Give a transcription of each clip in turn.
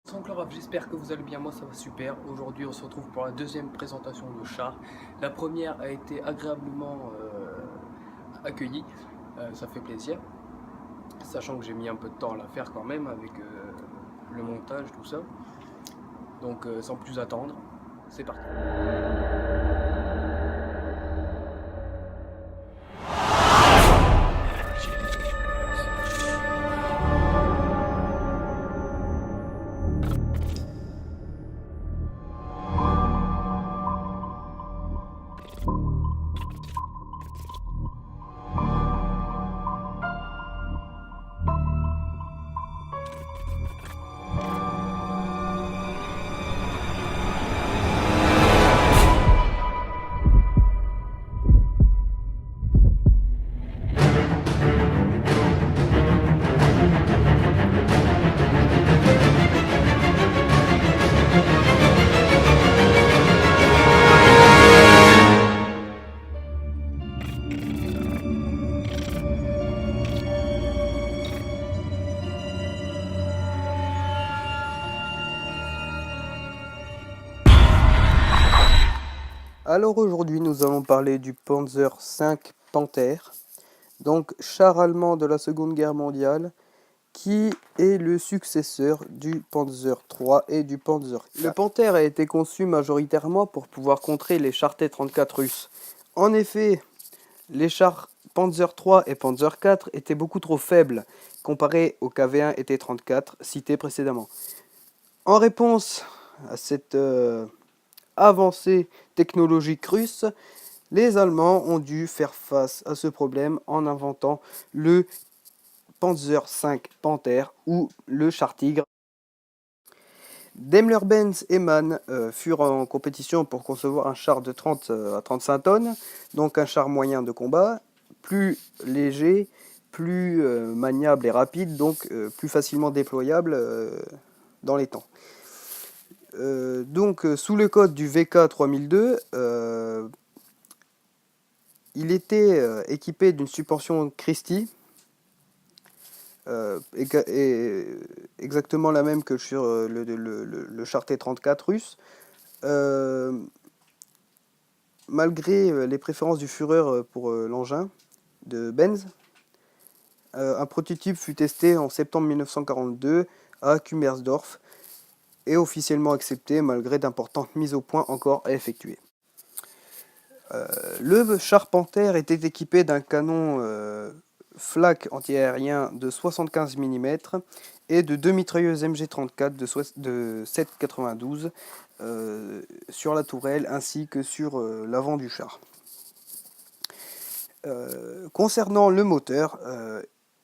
Sancloraf, j'espère que vous allez bien, moi ça va super. Aujourd'hui on se retrouve pour la deuxième présentation de char. La première a été agréablement accueillie, ça fait plaisir. Sachant que j'ai mis un peu de temps à la faire quand même avec le montage, tout ça. Donc sans plus attendre, c'est parti. Alors aujourd'hui nous allons parler du Panzer V Panther, donc char allemand de la Seconde Guerre mondiale, qui est le successeur du Panzer III et du Panzer IV. Le Panther a été conçu majoritairement pour pouvoir contrer les chars T-34 russes. En effet, les chars Panzer III et Panzer IV étaient beaucoup trop faibles comparés aux KV-1 et T-34 cités précédemment. En réponse à cette avancée technologique russe, les Allemands ont dû faire face à ce problème en inventant le Panzer V Panther ou le char Tigre. Daimler-Benz et MAN furent en compétition pour concevoir un char de 30 à 35 tonnes, donc un char moyen de combat, plus léger, plus maniable et rapide, donc plus facilement déployable dans les temps. Sous le code du VK 3002, il était équipé d'une suspension Christie, exactement la même que sur le char T-34 russe. Malgré les préférences du Führer pour l'engin de Benz, un prototype fut testé en septembre 1942 à Kummersdorf et officiellement accepté malgré d'importantes mises au point encore à effectuer. Le char Panther était équipé d'un canon flak antiaérien de 75 mm et de deux mitrailleuses MG34 de 7,92 sur la tourelle ainsi que sur l'avant du char. Concernant le moteur,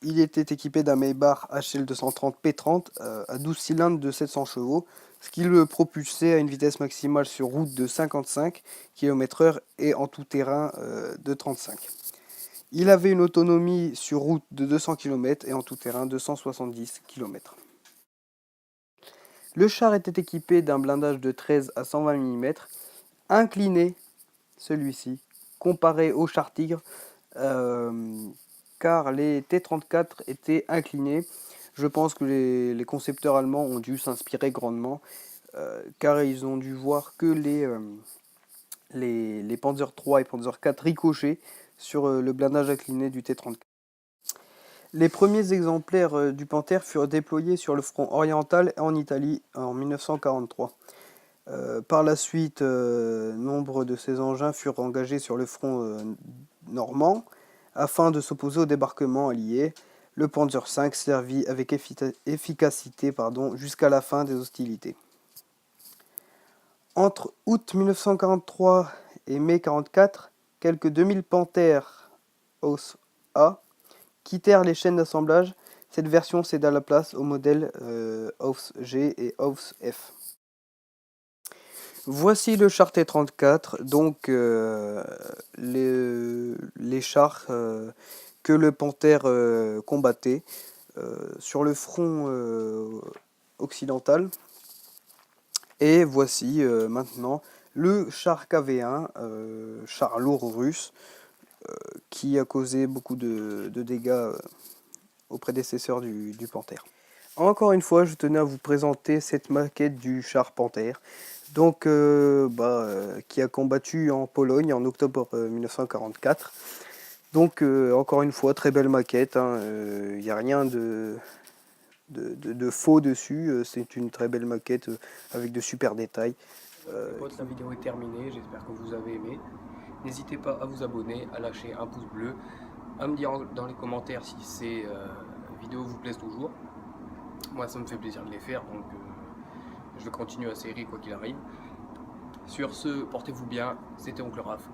il était équipé d'un Maybach HL230 P30 à 12 cylindres de 700 chevaux, ce qui le propulsait à une vitesse maximale sur route de 55 km/h et en tout terrain de 35. Il avait une autonomie sur route de 200 km et en tout terrain de 170 km. Le char était équipé d'un blindage de 13 à 120 mm, incliné, celui-ci, comparé au char Tigre, car les T-34 étaient inclinés. Je pense que les concepteurs allemands ont dû s'inspirer grandement, car ils ont dû voir que les Panzer III et Panzer IV ricochaient sur le blindage incliné du T-34. Les premiers exemplaires du Panther furent déployés sur le front oriental en Italie en 1943. Par la suite, nombre de ces engins furent engagés sur le front normand afin de s'opposer au débarquement allié. Le Panzer V servit avec efficacité jusqu'à la fin des hostilités. Entre août 1943 et mai 1944, quelques 2000 Panthers Aus A quittèrent les chaînes d'assemblage. Cette version céda la place aux modèles Aus G et Aus F. Voici le char T-34, donc les chars que le Panther combattait sur le front occidental. Et voici maintenant le char KV-1, char lourd russe, qui a causé beaucoup de dégâts aux prédécesseurs du Panther. Encore une fois, je tenais à vous présenter cette maquette du char Panthère, donc qui a combattu en Pologne en octobre 1944. Donc encore une fois, très belle maquette, il n'y a rien de faux dessus, c'est une très belle maquette avec de super détails. Les potes, la vidéo est terminée, j'espère que vous avez aimé. N'hésitez pas à vous abonner, à lâcher un pouce bleu, à me dire dans les commentaires si ces vidéos vous plaisent toujours. Moi ça me fait plaisir de les faire, donc je vais continuer la série quoi qu'il arrive. Sur ce, portez-vous bien, c'était Oncle Raph.